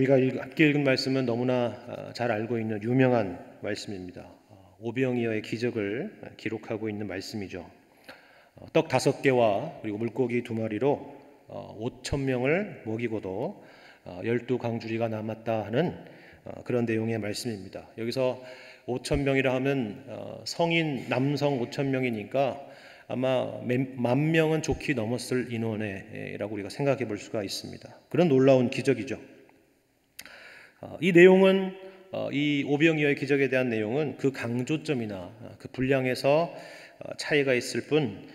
우리가 함께 읽은 말씀은 너무나 잘 알고 있는 유명한 말씀입니다. 오병이어의 기적을 기록하고 있는 말씀이죠. 떡 5개와 그리고 물고기 2마리로 5천 명을 먹이고도 12강주리가 남았다 하는 그런 내용의 말씀입니다. 여기서 5천 명이라 하면 성인 남성 5천 명이니까 아마 10,000명은 좋게 넘었을 인원이라고 우리가 생각해 볼 수가 있습니다. 그런 놀라운 기적이죠. 이 내용은 이 오병이어의 기적에 대한 내용은 그 강조점이나 그 분량에서 차이가 있을 뿐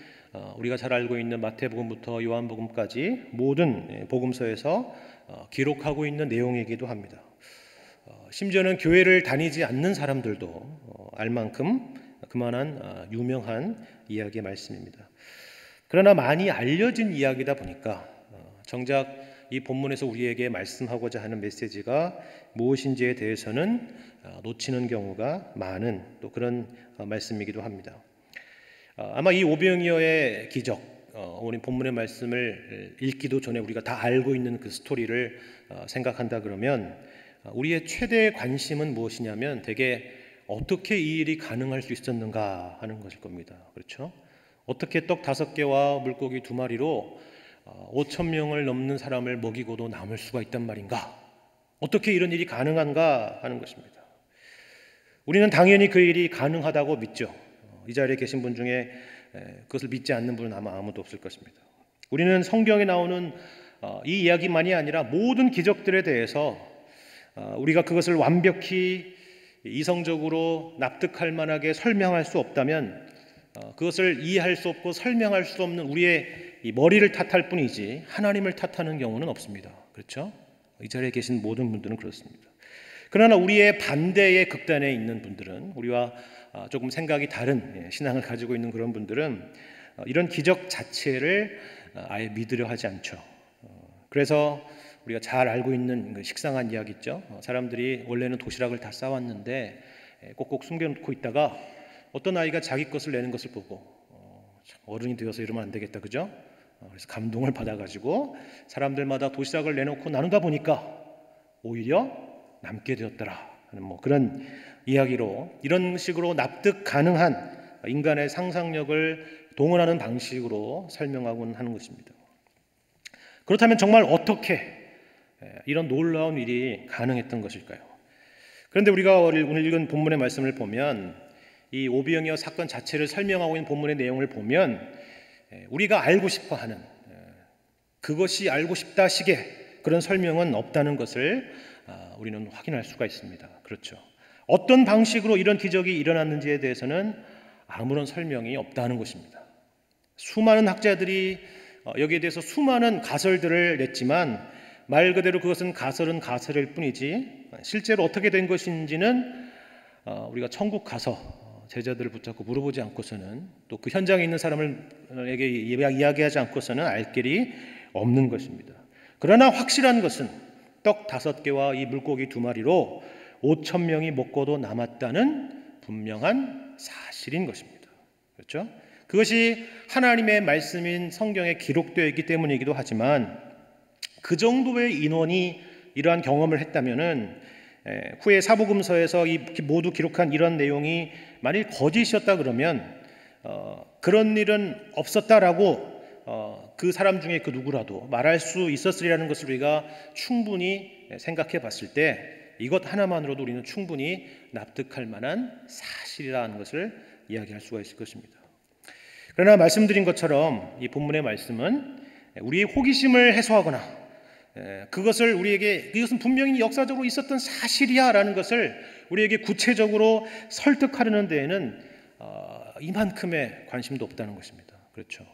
우리가 잘 알고 있는 마태복음부터 요한복음까지 모든 복음서에서 기록하고 있는 내용이기도 합니다. 심지어는 교회를 다니지 않는 사람들도 알 만큼 그만한 유명한 이야기의 말씀입니다. 그러나 많이 알려진 이야기다 보니까 정작 이 본문에서 우리에게 말씀하고자 하는 메시지가 무엇인지에 대해서는 놓치는 경우가 많은 또 그런 말씀이기도 합니다. 아마 이 오병이어의 기적, 오늘 본문의 말씀을 읽기도 전에 우리가 다 알고 있는 그 스토리를 생각한다 그러면 우리의 최대의 관심은 무엇이냐면 대개 어떻게 이 일이 가능할 수 있었는가 하는 것일 겁니다. 그렇죠? 어떻게 떡 5개와 물고기 2마리로 5천 명을 넘는 사람을 먹이고도 남을 수가 있단 말인가? 어떻게 이런 일이 가능한가 하는 것입니다. 우리는 당연히 그 일이 가능하다고 믿죠. 이 자리에 계신 분 중에 그것을 믿지 않는 분은 아마 아무도 없을 것입니다. 우리는 성경에 나오는 이 이야기만이 아니라 모든 기적들에 대해서 우리가 그것을 완벽히 이성적으로 납득할 만하게 설명할 수 없다면 그것을 이해할 수 없고 설명할 수 없는 우리의 이 머리를 탓할 뿐이지 하나님을 탓하는 경우는 없습니다. 그렇죠? 이 자리에 계신 모든 분들은 그렇습니다. 그러나 우리의 반대의 극단에 있는 분들은 우리와 조금 생각이 다른 신앙을 가지고 있는 그런 분들은 이런 기적 자체를 아예 믿으려 하지 않죠. 그래서 우리가 잘 알고 있는 식상한 이야기 있죠. 사람들이 원래는 도시락을 다 싸왔는데 꼭꼭 숨겨놓고 있다가 어떤 아이가 자기 것을 내는 것을 보고 어른이 되어서 이러면 안 되겠다, 그죠? 그래서 감동을 받아가지고 사람들마다 도시락을 내놓고 나누다 보니까 오히려 남게 되었더라 하는 그런 이야기로 이런 식으로 납득 가능한 인간의 상상력을 동원하는 방식으로 설명하곤 하는 것입니다. 그렇다면 정말 어떻게 이런 놀라운 일이 가능했던 것일까요? 그런데 우리가 오늘 읽은 본문의 말씀을 보면 이 오병이어 사건 자체를 설명하고 있는 본문의 내용을 보면 우리가 알고 싶어하는 그것이 알고 싶다식의 그런 설명은 없다는 것을 우리는 확인할 수가 있습니다. 그렇죠? 어떤 방식으로 이런 기적이 일어났는지에 대해서는 아무런 설명이 없다는 것입니다. 수많은 학자들이 여기에 대해서 수많은 가설들을 냈지만 말 그대로 그것은 가설은 가설일 뿐이지 실제로 어떻게 된 것인지는 우리가 천국 가서 제자들을 붙잡고 물어보지 않고서는 또 그 현장에 있는 사람에게 이야기하지 않고서는 알 길이 없는 것입니다. 그러나 확실한 것은 떡 5개와 이 물고기 2마리로 5천 명이 먹고도 남았다는 분명한 사실인 것입니다. 그렇죠? 그것이 하나님의 말씀인 성경에 기록되어 있기 때문이기도 하지만 그 정도의 인원이 이러한 경험을 했다면은 후에 사복음서에서 이 모두 기록한 이런 내용이 만일 거짓이었다 그러면 그런 일은 없었다라고 그 사람 중에 그 누구라도 말할 수 있었으리라는 것을 우리가 충분히 생각해 봤을 때 이것 하나만으로도 우리는 충분히 납득할 만한 사실이라는 것을 이야기할 수가 있을 것입니다. 그러나 말씀드린 것처럼 이 본문의 말씀은 우리의 호기심을 해소하거나 그것을 우리에게 이것은 분명히 역사적으로 있었던 사실이야 라는 것을 우리에게 구체적으로 설득하려는 데에는 이만큼의 관심도 없다는 것입니다. 그렇죠?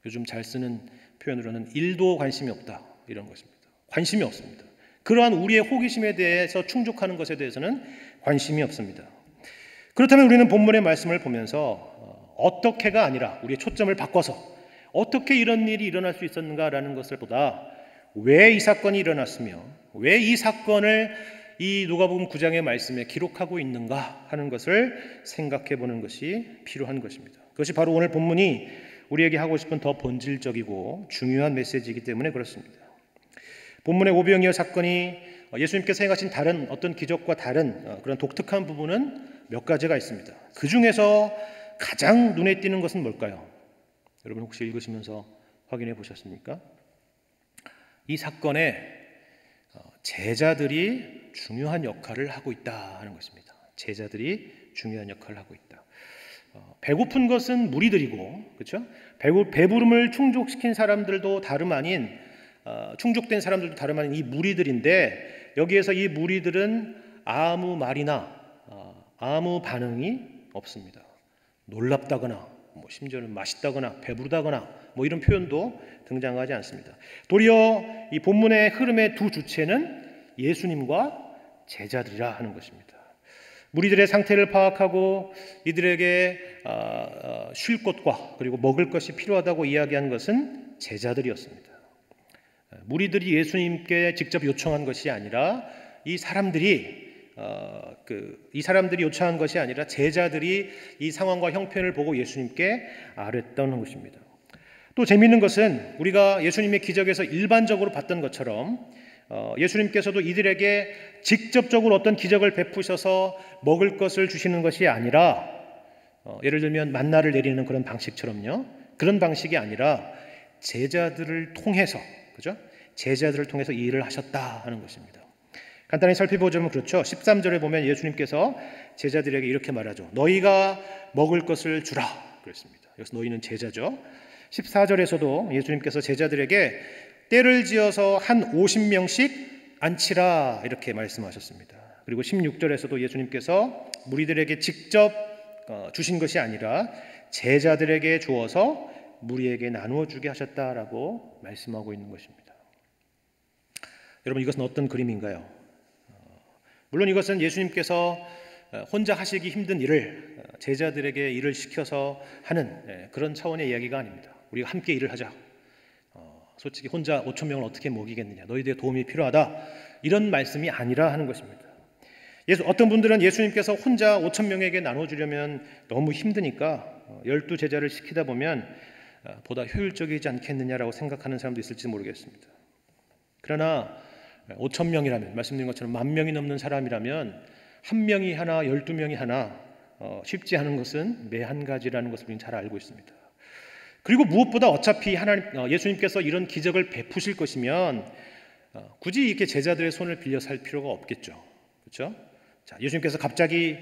요즘 잘 쓰는 표현으로는 1도 관심이 없다 이런 것입니다. 관심이 없습니다. 그러한 우리의 호기심에 대해서 충족하는 것에 대해서는 관심이 없습니다. 그렇다면 우리는 본문의 말씀을 보면서 어떻게가 아니라 우리의 초점을 바꿔서 어떻게 이런 일이 일어날 수 있었는가라는 것을 보다 왜 이 사건이 일어났으며 왜 이 사건을 이 누가복음 9장의 말씀에 기록하고 있는가 하는 것을 생각해 보는 것이 필요한 것입니다. 그것이 바로 오늘 본문이 우리에게 하고 싶은 더 본질적이고 중요한 메시지이기 때문에 그렇습니다. 본문의 오병이어 사건이 예수님께서 행하신 다른 어떤 기적과 다른 그런 독특한 부분은 몇 가지가 있습니다. 그 중에서 가장 눈에 띄는 것은 뭘까요? 여러분 혹시 읽으시면서 확인해 보셨습니까? 이 사건에 제자들이 중요한 역할을 하고 있다 하는 것입니다. 제자들이 중요한 역할을 하고 있다. 배고픈 것은 무리들이고, 그렇죠? 배부름을 충족시킨 사람들도 다름 아닌 충족된 사람들도 다름 아닌 이 무리들인데, 여기에서 이 무리들은 아무 말이나 아무 반응이 없습니다. 놀랍다거나 심지어는 맛있다거나 배부르다거나 이런 표현도 등장하지 않습니다. 도리어 이 본문의 흐름의 두 주체는 예수님과 제자들이라 하는 것입니다. 무리들의 상태를 파악하고 이들에게 쉴 곳과 그리고 먹을 것이 필요하다고 이야기한 것은 제자들이었습니다. 무리들이 예수님께 직접 요청한 것이 아니라 이 사람들이 요청한 것이 아니라 제자들이 이 상황과 형편을 보고 예수님께 아뢰던 것입니다. 또 재미있는 것은 우리가 예수님의 기적에서 일반적으로 봤던 것처럼 예수님께서도 이들에게 직접적으로 어떤 기적을 베푸셔서 먹을 것을 주시는 것이 아니라, 예를 들면 만나를 내리는 그런 방식처럼요, 그런 방식이 아니라 제자들을 통해서, 그죠? 제자들을 통해서 이 일을 하셨다 하는 것입니다. 간단히 살펴보자면 그렇죠. 13절에 보면 예수님께서 제자들에게 이렇게 말하죠. 너희가 먹을 것을 주라 그랬습니다. 여기서 너희는 제자죠. 14절에서도 예수님께서 제자들에게 때를 지어서 한 50명씩 앉히라 이렇게 말씀하셨습니다. 그리고 16절에서도 예수님께서 무리들에게 직접 주신 것이 아니라 제자들에게 주어서 무리에게 나누어 주게 하셨다라고 말씀하고 있는 것입니다. 여러분, 이것은 어떤 그림인가요? 물론 이것은 예수님께서 혼자 하시기 힘든 일을 제자들에게 일을 시켜서 하는 그런 차원의 이야기가 아닙니다. 우리가 함께 일을 하자. 솔직히 혼자 5천 명을 어떻게 먹이겠느냐. 너희들의 도움이 필요하다. 이런 말씀이 아니라 하는 것입니다. 어떤 분들은 예수님께서 혼자 5천 명에게 나눠주려면 너무 힘드니까 12제자를 시키다 보면 보다 효율적이지 않겠느냐라고 생각하는 사람도 있을지 모르겠습니다. 그러나 5천 명이라면, 말씀드린 것처럼 10,000명이 넘는 사람이라면 한 명이 하나, 12명이 하나 쉽지 않은 것은 매 한 가지라는 것을 우리는 잘 알고 있습니다. 그리고 무엇보다 어차피 예수님께서 이런 기적을 베푸실 것이면 굳이 이렇게 제자들의 손을 빌려 살 필요가 없겠죠. 그렇죠? 자, 예수님께서 갑자기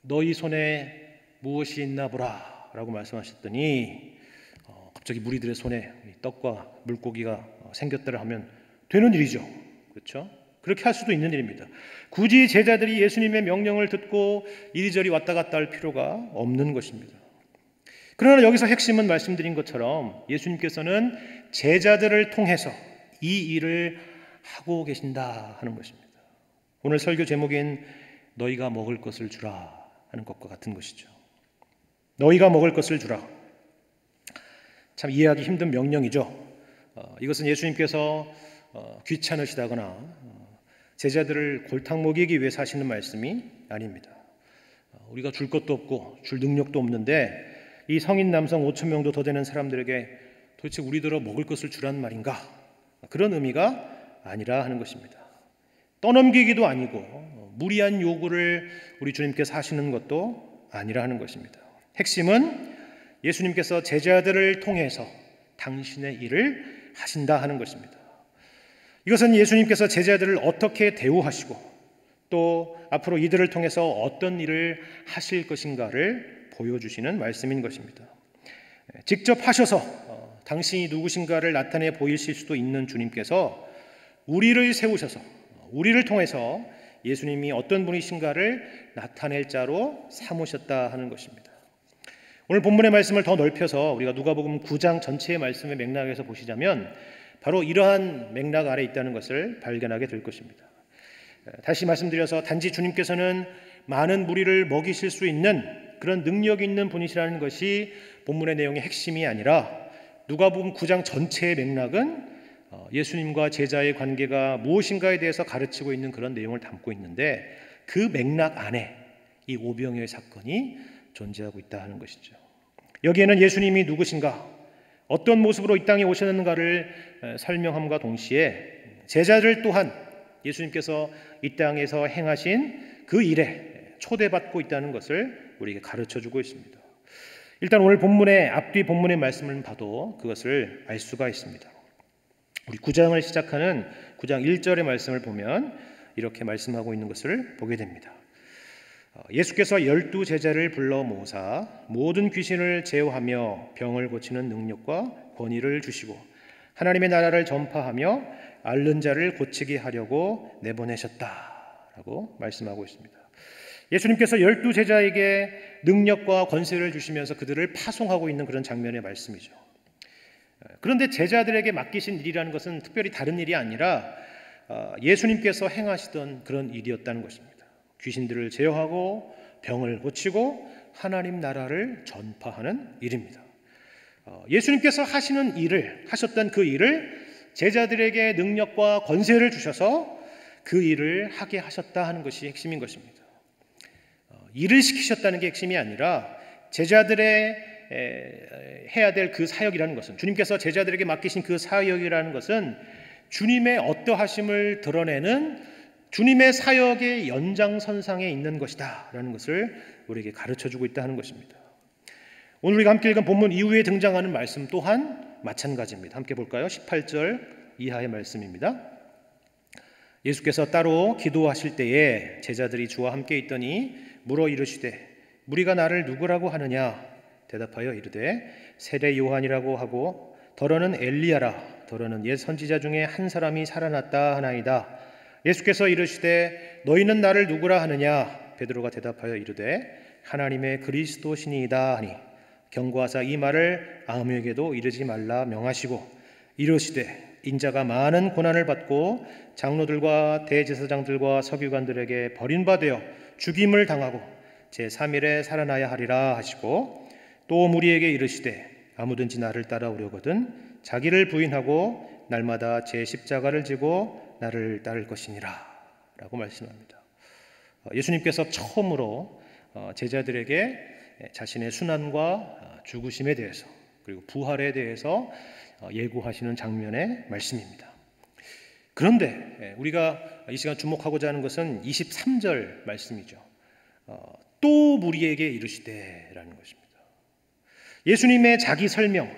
너희 손에 무엇이 있나 보라 라고 말씀하셨더니 갑자기 무리들의 손에 떡과 물고기가 생겼다라 하면 되는 일이죠. 그렇죠? 그렇게 할 수도 있는 일입니다. 굳이 제자들이 예수님의 명령을 듣고 이리저리 왔다 갔다 할 필요가 없는 것입니다. 그러나 여기서 핵심은 말씀드린 것처럼 예수님께서는 제자들을 통해서 이 일을 하고 계신다 하는 것입니다. 오늘 설교 제목인 너희가 먹을 것을 주라 하는 것과 같은 것이죠. 너희가 먹을 것을 주라. 참 이해하기 힘든 명령이죠. 이것은 예수님께서 귀찮으시다거나 제자들을 골탕 먹이기 위해서 하시는 말씀이 아닙니다. 우리가 줄 것도 없고 줄 능력도 없는데 이 성인 남성 5천 명도 더 되는 사람들에게 도대체 우리들어 먹을 것을 주란 말인가? 그런 의미가 아니라 하는 것입니다. 떠넘기기도 아니고 무리한 요구를 우리 주님께서 하시는 것도 아니라 하는 것입니다. 핵심은 예수님께서 제자들을 통해서 당신의 일을 하신다 하는 것입니다. 이것은 예수님께서 제자들을 어떻게 대우하시고 또 앞으로 이들을 통해서 어떤 일을 하실 것인가를 보여주시는 말씀인 것입니다. 직접 하셔서 당신이 누구신가를 나타내 보이실 수도 있는 주님께서 우리를 세우셔서 우리를 통해서 예수님이 어떤 분이신가를 나타낼 자로 삼으셨다 하는 것입니다. 오늘 본문의 말씀을 더 넓혀서 우리가 누가복음 9장 전체의 말씀의 맥락에서 보시자면 바로 이러한 맥락 아래 있다는 것을 발견하게 될 것입니다. 다시 말씀드려서 단지 주님께서는 많은 무리를 먹이실 수 있는 그런 능력이 있는 분이시라는 것이 본문의 내용의 핵심이 아니라 누가복음 9장 전체의 맥락은 예수님과 제자의 관계가 무엇인가에 대해서 가르치고 있는 그런 내용을 담고 있는데 그 맥락 안에 이 오병이어의 사건이 존재하고 있다 하는 것이죠. 여기에는 예수님이 누구신가, 어떤 모습으로 이 땅에 오셨는가를 설명함과 동시에 제자들 또한 예수님께서 이 땅에서 행하신 그 일에 초대받고 있다는 것을 우리에게 가르쳐주고 있습니다. 일단 오늘 본문의 앞뒤 본문의 말씀을 봐도 그것을 알 수가 있습니다. 우리 9장을 시작하는 9장 1절의 말씀을 보면 이렇게 말씀하고 있는 것을 보게 됩니다. 예수께서 12 제자를 불러 모으사 모든 귀신을 제어하며 병을 고치는 능력과 권위를 주시고 하나님의 나라를 전파하며 앓는 자를 고치게 하려고 내보내셨다라고 말씀하고 있습니다. 예수님께서 12 제자에게 능력과 권세를 주시면서 그들을 파송하고 있는 그런 장면의 말씀이죠. 그런데 제자들에게 맡기신 일이라는 것은 특별히 다른 일이 아니라 예수님께서 행하시던 그런 일이었다는 것입니다. 귀신들을 제어하고 병을 고치고 하나님 나라를 전파하는 일입니다. 예수님께서 하셨던 그 일을 제자들에게 능력과 권세를 주셔서 그 일을 하게 하셨다 하는 것이 핵심인 것입니다. 일을 시키셨다는 게 핵심이 아니라 제자들의 해야 될 그 사역이라는 것은, 주님께서 제자들에게 맡기신 그 사역이라는 것은 주님의 어떠하심을 드러내는 주님의 사역의 연장선상에 있는 것이다 라는 것을 우리에게 가르쳐주고 있다 하는 것입니다. 오늘 우리가 함께 읽은 본문 이후에 등장하는 말씀 또한 마찬가지입니다. 함께 볼까요? 18절 이하의 말씀입니다. 예수께서 따로 기도하실 때에 제자들이 주와 함께 있더니 물어 이르시되 무리가 나를 누구라고 하느냐? 대답하여 이르되 세례 요한이라고 하고 더러는 엘리야라, 더러는 옛 선지자 중에 한 사람이 살아났다 하나이다. 예수께서 이르시되 너희는 나를 누구라 하느냐? 베드로가 대답하여 이르되 하나님의 그리스도시니이다 하니 경고하사 이 말을 아무에게도 이르지 말라 명하시고 이르시되 인자가 많은 고난을 받고 장로들과 대제사장들과 서기관들에게 버림받아 죽임을 당하고 제3일에 살아나야 하리라 하시고 또 무리에게 이르시되 아무든지 나를 따라오려거든 자기를 부인하고 날마다 제 십자가를 지고 나를 따를 것이니라 라고 말씀합니다. 예수님께서 처음으로 제자들에게 자신의 순환과 죽으심에 대해서 그리고 부활에 대해서 예고하시는 장면의 말씀입니다. 그런데 우리가 이 시간 주목하고자 하는 것은 23절 말씀이죠. 또 무리에게 이르시되라는 것입니다. 예수님의 자기 설명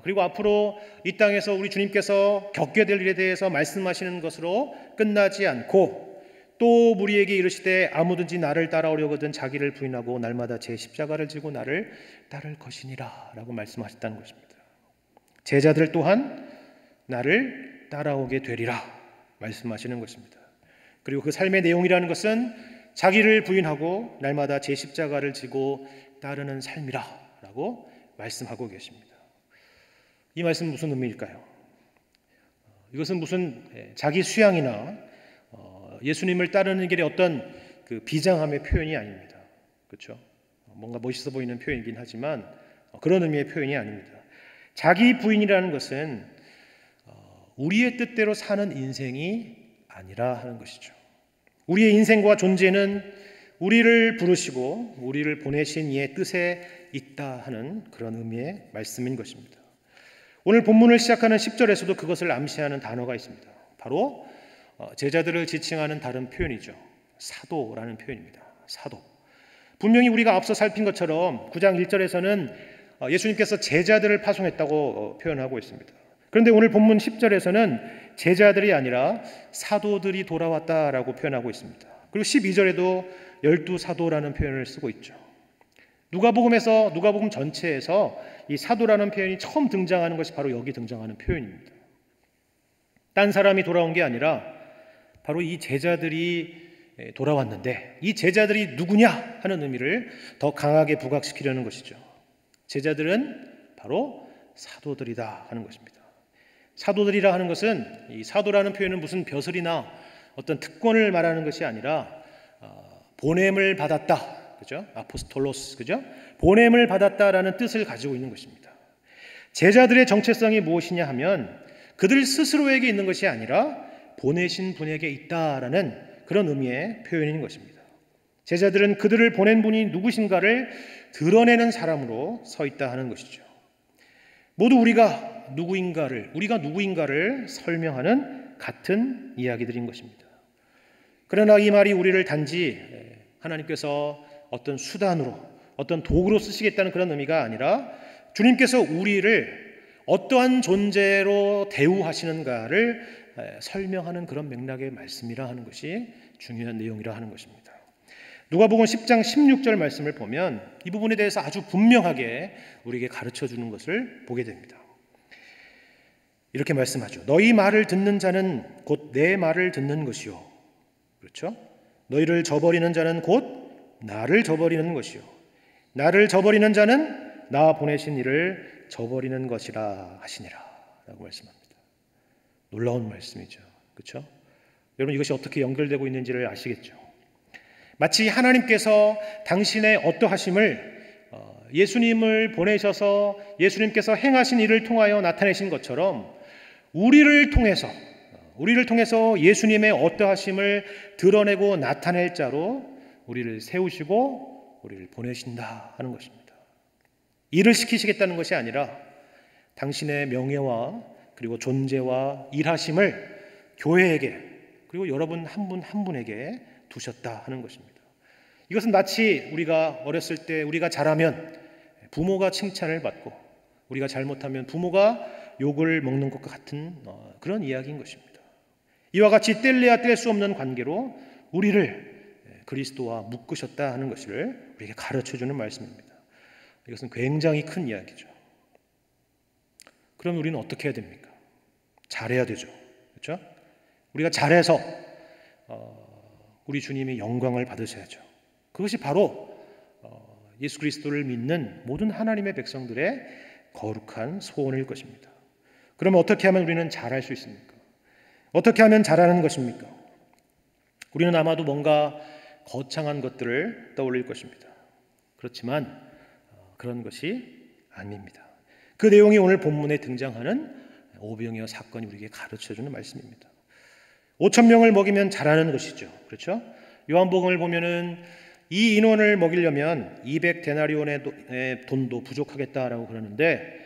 그리고 앞으로 이 땅에서 우리 주님께서 겪게 될 일에 대해서 말씀하시는 것으로 끝나지 않고 또 무리에게 이르시되 아무든지 나를 따라오려거든 자기를 부인하고 날마다 제 십자가를 지고 나를 따를 것이니라 라고 말씀하셨다는 것입니다. 제자들 또한 나를 따라오게 되리라 말씀하시는 것입니다. 그리고 그 삶의 내용이라는 것은 자기를 부인하고 날마다 제 십자가를 지고 따르는 삶이라 라고 말씀하고 계십니다. 이 말씀은 무슨 의미일까요? 이것은 무슨 자기 수양이나 예수님을 따르는 길에 어떤 그 비장함의 표현이 아닙니다. 그렇죠? 뭔가 멋있어 보이는 표현이긴 하지만 그런 의미의 표현이 아닙니다. 자기 부인이라는 것은 우리의 뜻대로 사는 인생이 아니라 하는 것이죠. 우리의 인생과 존재는 우리를 부르시고 우리를 보내신 이의 뜻에 있다 하는 그런 의미의 말씀인 것입니다. 오늘 본문을 시작하는 10절에서도 그것을 암시하는 단어가 있습니다. 바로 제자들을 지칭하는 다른 표현이죠. 사도라는 표현입니다. 사도. 분명히 우리가 앞서 살핀 것처럼 9장 1절에서는 예수님께서 제자들을 파송했다고 표현하고 있습니다. 그런데 오늘 본문 10절에서는 제자들이 아니라 사도들이 돌아왔다라고 표현하고 있습니다. 그리고 12절에도 12 사도라는 표현을 쓰고 있죠. 누가복음 전체에서 이 사도라는 표현이 처음 등장하는 것이 바로 여기 등장하는 표현입니다. 딴 사람이 돌아온 게 아니라 바로 이 제자들이 돌아왔는데 이 제자들이 누구냐 하는 의미를 더 강하게 부각시키려는 것이죠. 제자들은 바로 사도들이다 하는 것입니다. 사도들이라 하는 것은 이 사도라는 표현은 무슨 벼슬이나 어떤 특권을 말하는 것이 아니라 보냄을 받았다, 그죠? 아포스톨로스, 그죠? 보냄을 받았다라는 뜻을 가지고 있는 것입니다. 제자들의 정체성이 무엇이냐 하면 그들 스스로에게 있는 것이 아니라 보내신 분에게 있다라는 그런 의미의 표현인 것입니다. 제자들은 그들을 보낸 분이 누구신가를 드러내는 사람으로 서 있다 하는 것이죠. 모두 우리가 누구인가를 설명하는 같은 이야기들인 것입니다. 그러나 이 말이 우리를 단지 하나님께서 어떤 수단으로, 어떤 도구로 쓰시겠다는 그런 의미가 아니라 주님께서 우리를 어떠한 존재로 대우하시는가를 설명하는 그런 맥락의 말씀이라 하는 것이 중요한 내용이라 하는 것입니다. 누가복음 10장 16절 말씀을 보면 이 부분에 대해서 아주 분명하게 우리에게 가르쳐 주는 것을 보게 됩니다. 이렇게 말씀하죠. 너희 말을 듣는 자는 곧 내 말을 듣는 것이요. 그렇죠? 너희를 저버리는 자는 곧 나를 저버리는 것이요. 나를 저버리는 자는 나 보내신 이를 저버리는 것이라 하시니라 라고 말씀합니다. 놀라운 말씀이죠. 그렇죠? 여러분 이것이 어떻게 연결되고 있는지를 아시겠죠? 마치 하나님께서 당신의 어떠하심을 예수님을 보내셔서 예수님께서 행하신 일을 통하여 나타내신 것처럼 우리를 통해서 예수님의 어떠하심을 드러내고 나타낼 자로 우리를 세우시고 우리를 보내신다 하는 것입니다. 일을 시키시겠다는 것이 아니라 당신의 명예와 그리고 존재와 일하심을 교회에게 그리고 여러분 한 분 한 분에게 두셨다 하는 것입니다. 이것은 마치 우리가 어렸을 때 우리가 잘하면 부모가 칭찬을 받고 우리가 잘못하면 부모가 욕을 먹는 것과 같은 그런 이야기인 것입니다. 이와 같이 뗄래야 뗄 수 없는 관계로 우리를 그리스도와 묶으셨다 하는 것을 우리에게 가르쳐주는 말씀입니다. 이것은 굉장히 큰 이야기죠. 그럼 우리는 어떻게 해야 됩니까? 잘해야 되죠. 그렇죠? 우리가 잘해서 우리 주님이 영광을 받으셔야죠. 그것이 바로 예수 그리스도를 믿는 모든 하나님의 백성들의 거룩한 소원일 것입니다. 그러면 어떻게 하면 우리는 잘할 수 있습니까? 어떻게 하면 잘하는 것입니까? 우리는 아마도 뭔가 거창한 것들을 떠올릴 것입니다. 그렇지만 그런 것이 아닙니다. 그 내용이 오늘 본문에 등장하는 오병이어 사건이 우리에게 가르쳐주는 말씀입니다. 5,000명을 먹이면 잘하는 것이죠. 그렇죠? 요한복음을 보면은 이 인원을 먹이려면 200데나리온의 돈도 부족하겠다라고 그러는데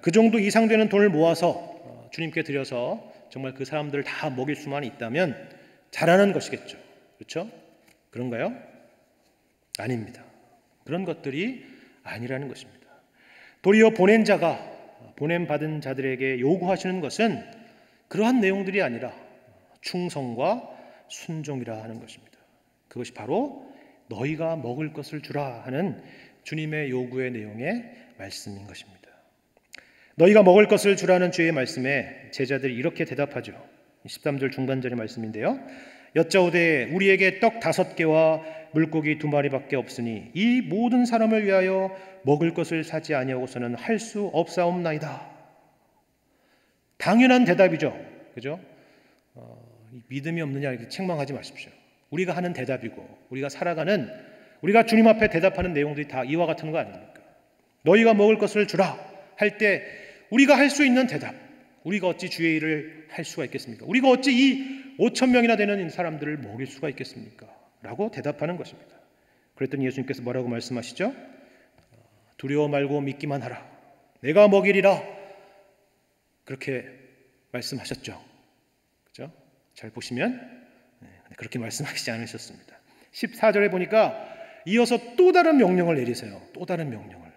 그 정도 이상 되는 돈을 모아서 주님께 드려서 정말 그 사람들을 다 먹일 수만 있다면 잘하는 것이겠죠. 그렇죠? 그런가요? 아닙니다. 그런 것들이 아니라는 것입니다. 도리어 보냄받은 자들에게 요구하시는 것은 그러한 내용들이 아니라 충성과 순종이라 하는 것입니다. 그것이 바로 너희가 먹을 것을 주라 하는 주님의 요구의 내용의 말씀인 것입니다. 너희가 먹을 것을 주라는 주의 말씀에 제자들이 이렇게 대답하죠. 13절 중간절의 말씀인데요. 여짜오되 우리에게 떡 5개와 물고기 2마리밖에 없으니 이 모든 사람을 위하여 먹을 것을 사지 아니하고서는 할 수 없사옵나이다. 당연한 대답이죠. 그죠? 믿음이 없느냐 이렇게 책망하지 마십시오. 우리가 하는 대답이고 우리가 주님 앞에 대답하는 내용들이 다 이와 같은 거 아닙니까? 너희가 먹을 것을 주라 할 때 우리가 할 수 있는 대답, 우리가 어찌 주의 일을 할 수가 있겠습니까? 우리가 어찌 이 5,000명이나 되는 사람들을 먹일 수가 있겠습니까? 라고 대답하는 것입니다. 그랬더니 예수님께서 뭐라고 말씀하시죠? 두려워 말고 믿기만 하라. 내가 먹이리라. 그렇게 말씀하셨죠. 그렇죠? 잘 보시면 그렇게 말씀하시지 않으셨습니다. 14절에 보니까 이어서 또 다른 명령을 내리세요. 또 다른 명령을.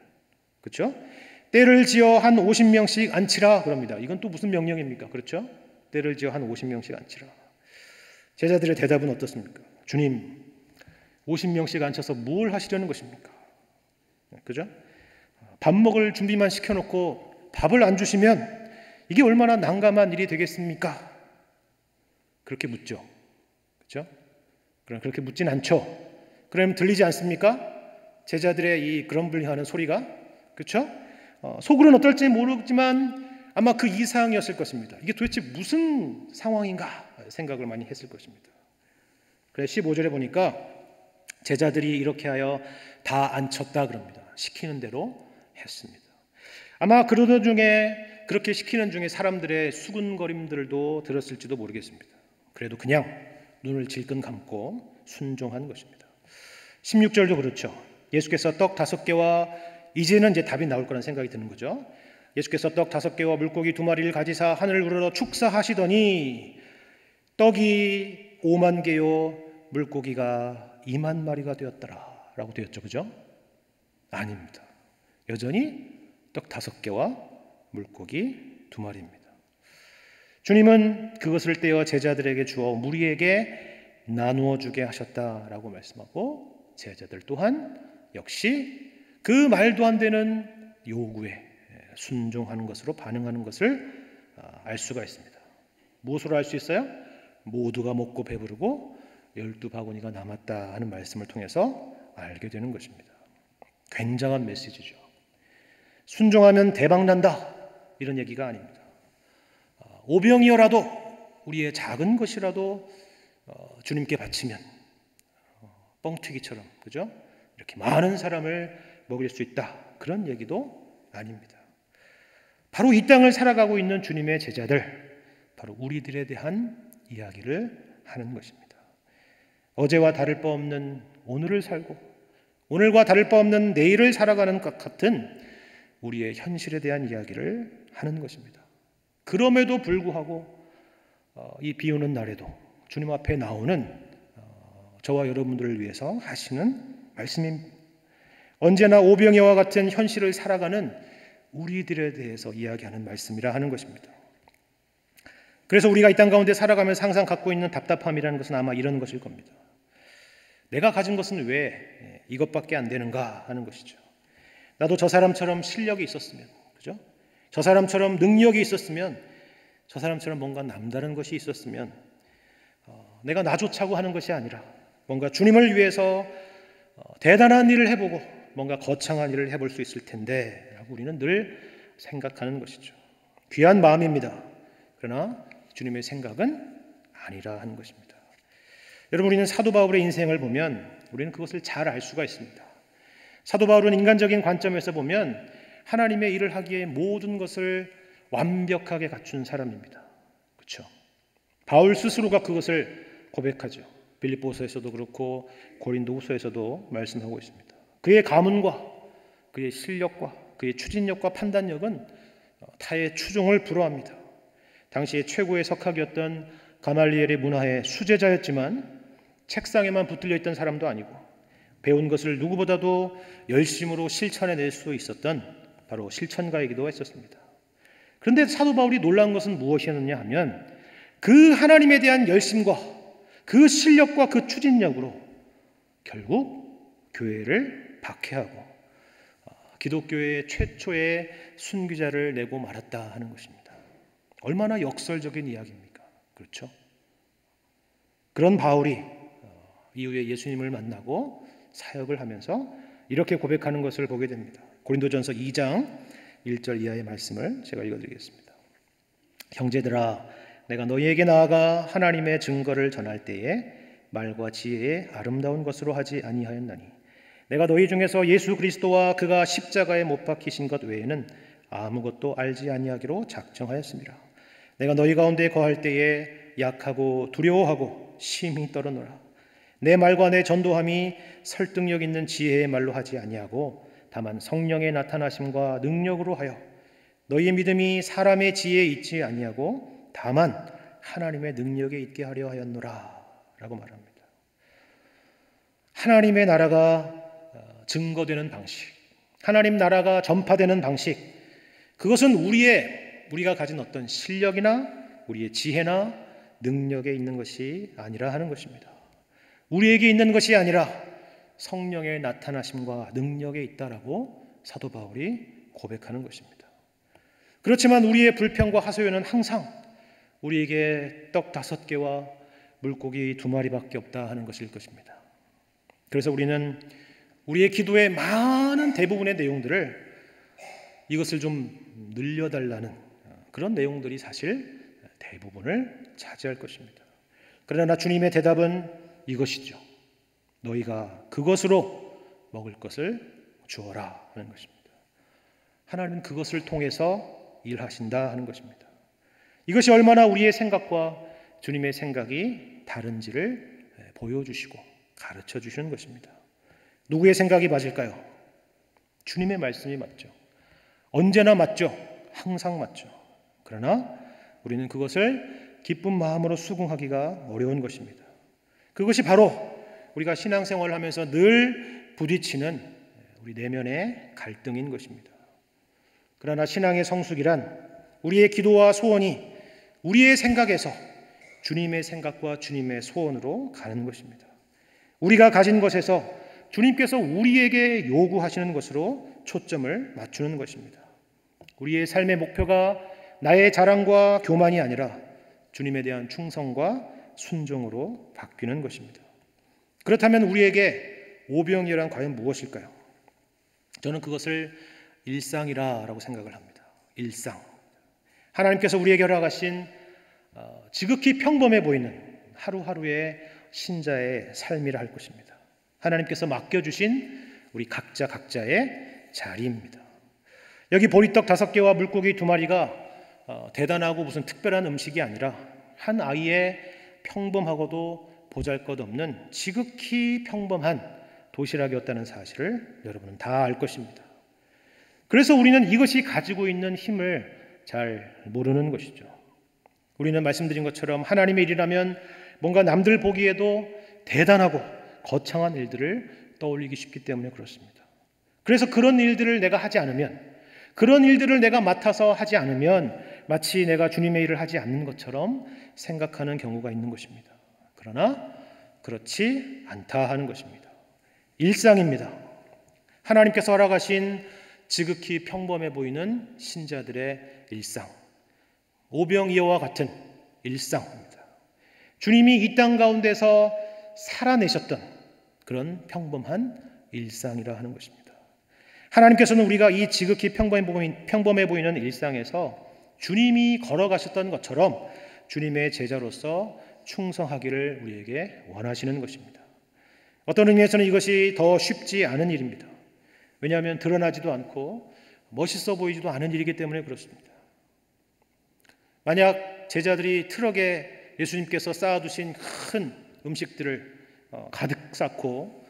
그렇죠? 때를 지어 한 50명씩 앉히라 그럽니다. 이건 또 무슨 명령입니까? 그렇죠? 때를 지어 한 50명씩 앉히라. 제자들의 대답은 어떻습니까? 주님, 50명씩 앉혀서 뭘 하시려는 것입니까? 그죠? 밥 먹을 준비만 시켜놓고 밥을 안 주시면 이게 얼마나 난감한 일이 되겠습니까? 그렇게 묻죠. 그렇죠? 그럼 그렇게 묻진 않죠. 그럼 들리지 않습니까? 제자들의 이 그럼블링하는 소리가. 그렇죠? 속으로는 어떨지 모르지만 아마 그 이상이었을 것입니다. 이게 도대체 무슨 상황인가 생각을 많이 했을 것입니다. 그래서 15절에 보니까 제자들이 이렇게 하여 다 앉혔다 그럽니다. 시키는 대로 했습니다. 아마 그러던 중에 그렇게 시키는 중에 사람들의 수군거림들도 들었을지도 모르겠습니다. 그래도 그냥 눈을 질끈 감고 순종한 것입니다. 16절도 그렇죠. 예수께서 떡 5개와 이제는 이제 답이 나올 거라는 생각이 드는 거죠. 예수께서 떡 5개와 물고기 2마리를 가지사 하늘을 우러러 축사하시더니 떡이 5만 개요 물고기가 2만 마리가 되었더라 라고 되었죠. 그죠? 아닙니다. 여전히 떡 5개와 물고기 2마리입니다. 주님은 그것을 떼어 제자들에게 주어 무리에게 나누어 주게 하셨다라고 말씀하고, 제자들 또한 역시 그 말도 안 되는 요구에 순종하는 것으로 반응하는 것을 알 수가 있습니다. 무엇으로 알 수 있어요? 모두가 먹고 배부르고 12바구니가 남았다 하는 말씀을 통해서 알게 되는 것입니다. 굉장한 메시지죠. 순종하면 대박난다 이런 얘기가 아닙니다. 오병이어라도 우리의 작은 것이라도 주님께 바치면 뻥튀기처럼, 그죠? 이렇게 많은 사람을 먹일 수 있다 그런 얘기도 아닙니다. 바로 이 땅을 살아가고 있는 주님의 제자들, 바로 우리들에 대한 이야기를 하는 것입니다. 어제와 다를 바 없는 오늘을 살고 오늘과 다를 바 없는 내일을 살아가는 것 같은 우리의 현실에 대한 이야기를 하는 것입니다. 그럼에도 불구하고 이 비 오는 날에도 주님 앞에 나오는 저와 여러분들을 위해서 하시는 말씀입니다. 언제나 오병이어와 같은 현실을 살아가는 우리들에 대해서 이야기하는 말씀이라 하는 것입니다. 그래서 우리가 이 땅 가운데 살아가면서 항상 갖고 있는 답답함이라는 것은 아마 이런 것일 겁니다. 내가 가진 것은 왜 이것밖에 안 되는가 하는 것이죠. 나도 저 사람처럼 실력이 있었으면, 그죠? 저 사람처럼 능력이 있었으면, 저 사람처럼 뭔가 남다른 것이 있었으면, 내가 나조차고 하는 것이 아니라 뭔가 주님을 위해서 대단한 일을 해보고 뭔가 거창한 일을 해볼 수 있을 텐데 라고 우리는 늘 생각하는 것이죠. 귀한 마음입니다. 그러나 주님의 생각은 아니라 하는 것입니다. 여러분, 우리는 사도 바울의 인생을 보면 우리는 그것을 잘 알 수가 있습니다. 사도 바울은 인간적인 관점에서 보면 하나님의 일을 하기에 모든 것을 완벽하게 갖춘 사람입니다. 그렇죠? 바울 스스로가 그것을 고백하죠. 빌립보서에서도 그렇고 고린도후서에서도 말씀하고 있습니다. 그의 가문과 그의 실력과 그의 추진력과 판단력은 타의 추종을 불허합니다. 당시에 최고의 석학이었던 가말리엘의 문화의 수제자였지만 책상에만 붙들려 있던 사람도 아니고 배운 것을 누구보다도 열심으로 실천해낼 수 있었던 바로 실천가이기도 했었습니다. 그런데 사도 바울이 놀라운 것은 무엇이었느냐 하면 그 하나님에 대한 열심과 그 실력과 그 추진력으로 결국 교회를 박해하고 기독교의 최초의 순교자를 내고 말았다 하는 것입니다. 얼마나 역설적인 이야기입니까? 그렇죠? 그런 바울이 이후에 예수님을 만나고 사역을 하면서 이렇게 고백하는 것을 보게 됩니다. 고린도전서 2장 1절 이하의 말씀을 제가 읽어드리겠습니다. 형제들아, 내가 너희에게 나아가 하나님의 증거를 전할 때에 말과 지혜에 아름다운 것으로 하지 아니하였나니 내가 너희 중에서 예수 그리스도와 그가 십자가에 못 박히신 것 외에는 아무것도 알지 아니하기로 작정하였습니다. 내가 너희 가운데 거할 때에 약하고 두려워하고 심히 떨어노라. 내 말과 내 전도함이 설득력 있는 지혜의 말로 하지 아니하고 다만 성령의 나타나심과 능력으로 하여 너희의 믿음이 사람의 지혜에 있지 아니하고 다만 하나님의 능력에 있게 하려 하였노라 라고 말합니다. 하나님의 나라가 증거되는 방식, 하나님 나라가 전파되는 방식, 그것은 우리가 가진 어떤 실력이나 우리의 지혜나 능력에 있는 것이 아니라 하는 것입니다. 우리에게 있는 것이 아니라 성령의 나타나심과 능력에 있다라고 사도 바울이 고백하는 것입니다. 그렇지만 우리의 불평과 하소연은 항상 우리에게 떡 5개와 물고기 2마리밖에 없다 하는 것일 것입니다. 그래서 우리는 우리의 기도의 많은 대부분의 내용들을 이것을 좀 늘려달라는 그런 내용들이 사실 대부분을 차지할 것입니다. 그러나 주님의 대답은 이것이죠. 너희가 그것으로 먹을 것을 주어라 하는 것입니다. 하나님은 그것을 통해서 일하신다 하는 것입니다. 이것이 얼마나 우리의 생각과 주님의 생각이 다른지를 보여주시고 가르쳐 주시는 것입니다. 누구의 생각이 맞을까요? 주님의 말씀이 맞죠. 언제나 맞죠. 항상 맞죠. 그러나 우리는 그것을 기쁜 마음으로 수긍하기가 어려운 것입니다. 그것이 바로 우리가 신앙생활을 하면서 늘 부딪히는 우리 내면의 갈등인 것입니다. 그러나 신앙의 성숙이란 우리의 기도와 소원이 우리의 생각에서 주님의 생각과 주님의 소원으로 가는 것입니다. 우리가 가진 것에서 주님께서 우리에게 요구하시는 것으로 초점을 맞추는 것입니다. 우리의 삶의 목표가 나의 자랑과 교만이 아니라 주님에 대한 충성과 순종으로 바뀌는 것입니다. 그렇다면 우리에게 오병이어란 과연 무엇일까요? 저는 그것을 일상이라고 생각을 합니다. 일상. 하나님께서 우리에게 허락하신 지극히 평범해 보이는 하루하루의 신자의 삶이라 할 것입니다. 하나님께서 맡겨주신 우리 각자의 자리입니다. 여기 보리떡 5개와 물고기 2마리가 대단하고 무슨 특별한 음식이 아니라 한 아이의 평범하고도 보잘것없는 지극히 평범한 도시락이었다는 사실을 여러분은 다 알 것입니다. 그래서 우리는 이것이 가지고 있는 힘을 잘 모르는 것이죠. 우리는 말씀드린 것처럼 하나님의 일이라면 뭔가 남들 보기에도 대단하고 거창한 일들을 떠올리기 쉽기 때문에 그렇습니다. 그래서 그런 일들을 내가 하지 않으면, 그런 일들을 내가 맡아서 하지 않으면 마치 내가 주님의 일을 하지 않는 것처럼 생각하는 경우가 있는 것입니다. 그러나 그렇지 않다 하는 것입니다. 일상입니다. 하나님께서 허락하신 지극히 평범해 보이는 신자들의 일상, 오병이어와 같은 일상입니다. 주님이 이 땅 가운데서 살아내셨던 그런 평범한 일상이라 하는 것입니다. 하나님께서는 우리가 이 지극히 평범해 보이는 일상에서 주님이 걸어가셨던 것처럼 주님의 제자로서 충성하기를 우리에게 원하시는 것입니다. 어떤 의미에서는 이것이 더 쉽지 않은 일입니다. 왜냐하면 드러나지도 않고 멋있어 보이지도 않은 일이기 때문에 그렇습니다. 만약 제자들이 트럭에 예수님께서 쌓아두신 큰 음식들을 가득 쌓고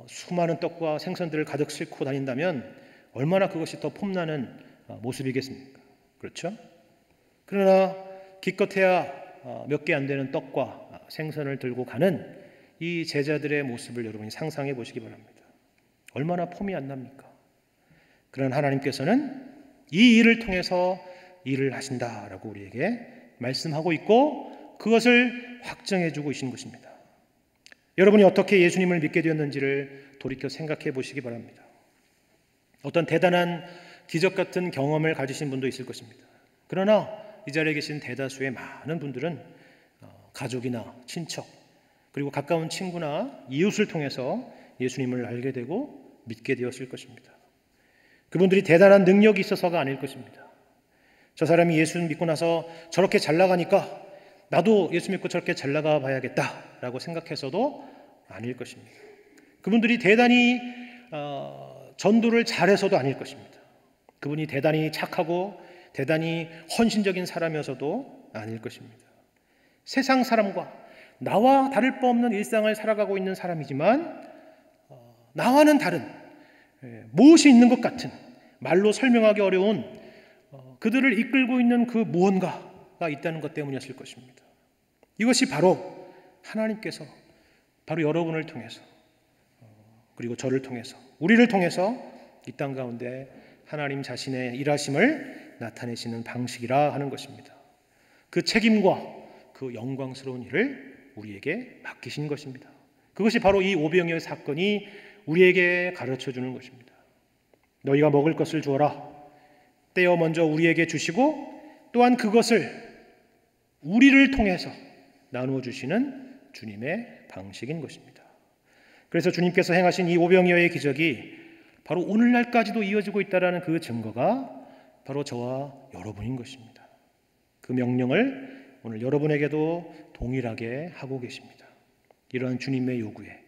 수많은 떡과 생선들을 가득 싣고 다닌다면 얼마나 그것이 더 폼나는 모습이겠습니까? 그렇죠? 그러나 기껏해야 몇 개 안 되는 떡과 생선을 들고 가는 이 제자들의 모습을 여러분이 상상해 보시기 바랍니다. 얼마나 폼이 안 납니까? 그러나 하나님께서는 이 일을 통해서 일을 하신다라고 우리에게 말씀하고 있고 그것을 확정해 주고 계신 것입니다. 여러분이 어떻게 예수님을 믿게 되었는지를 돌이켜 생각해 보시기 바랍니다. 어떤 대단한 기적 같은 경험을 가지신 분도 있을 것입니다. 그러나 이 자리에 계신 대다수의 많은 분들은 가족이나 친척 그리고 가까운 친구나 이웃을 통해서 예수님을 알게 되고 믿게 되었을 것입니다. 그분들이 대단한 능력이 있어서가 아닐 것입니다. 저 사람이 예수 믿고 나서 저렇게 잘 나가니까 나도 예수 믿고 저렇게 잘 나가 봐야겠다라고 생각해서도 아닐 것입니다. 그분들이 대단히 전도를 잘해서도 아닐 것입니다. 그분이 대단히 착하고 대단히 헌신적인 사람이어서도 아닐 것입니다. 세상 사람과 나와 다를 바 없는 일상을 살아가고 있는 사람이지만 나와는 다른 무엇이 있는 것 같은 말로 설명하기 어려운 그들을 이끌고 있는 그 무언가가 있다는 것 때문이었을 것입니다. 이것이 바로 하나님께서 바로 여러분을 통해서 그리고 저를 통해서 우리를 통해서 이 땅 가운데 하나님 자신의 일하심을 나타내시는 방식이라 하는 것입니다. 그 책임과 그 영광스러운 일을 우리에게 맡기신 것입니다. 그것이 바로 이 오병이어의 사건이 우리에게 가르쳐주는 것입니다. 너희가 먹을 것을 주어라. 떼어 먼저 우리에게 주시고 또한 그것을 우리를 통해서 나누어 주시는 주님의 방식인 것입니다. 그래서 주님께서 행하신 이 오병이어의 기적이 바로 오늘날까지도 이어지고 있다는 그 증거가 바로 저와 여러분인 것입니다. 그 명령을 오늘 여러분에게도 동일하게 하고 계십니다. 이러한 주님의 요구에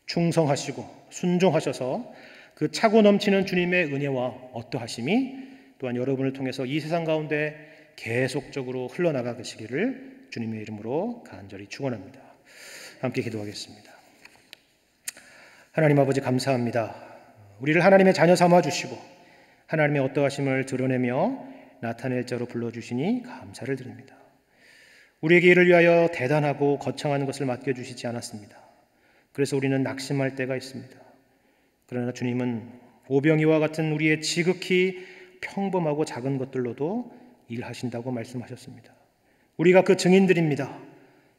충성하시고 순종하셔서 그 차고 넘치는 주님의 은혜와 어떠하심이 또한 여러분을 통해서 이 세상 가운데 계속적으로 흘러나가시기를 주님의 이름으로 간절히 축원합니다. 함께 기도하겠습니다. 하나님 아버지 감사합니다. 우리를 하나님의 자녀 삼아 주시고 하나님의 어떠하심을 드러내며 나타낼 자로 불러주시니 감사를 드립니다. 우리에게 이를 위하여 대단하고 거창한 것을 맡겨주시지 않았습니다. 그래서 우리는 낙심할 때가 있습니다. 그러나 주님은 오병이와 같은 우리의 지극히 평범하고 작은 것들로도 일하신다고 말씀하셨습니다. 우리가 그 증인들입니다.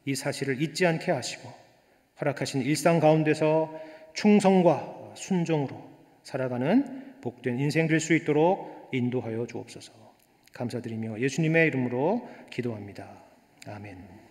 이 사실을 잊지 않게 하시고 허락하신 일상 가운데서 충성과 순종으로 살아가는 복된 인생 될 수 있도록 인도하여 주옵소서. 감사드리며 예수님의 이름으로 기도합니다. 아멘.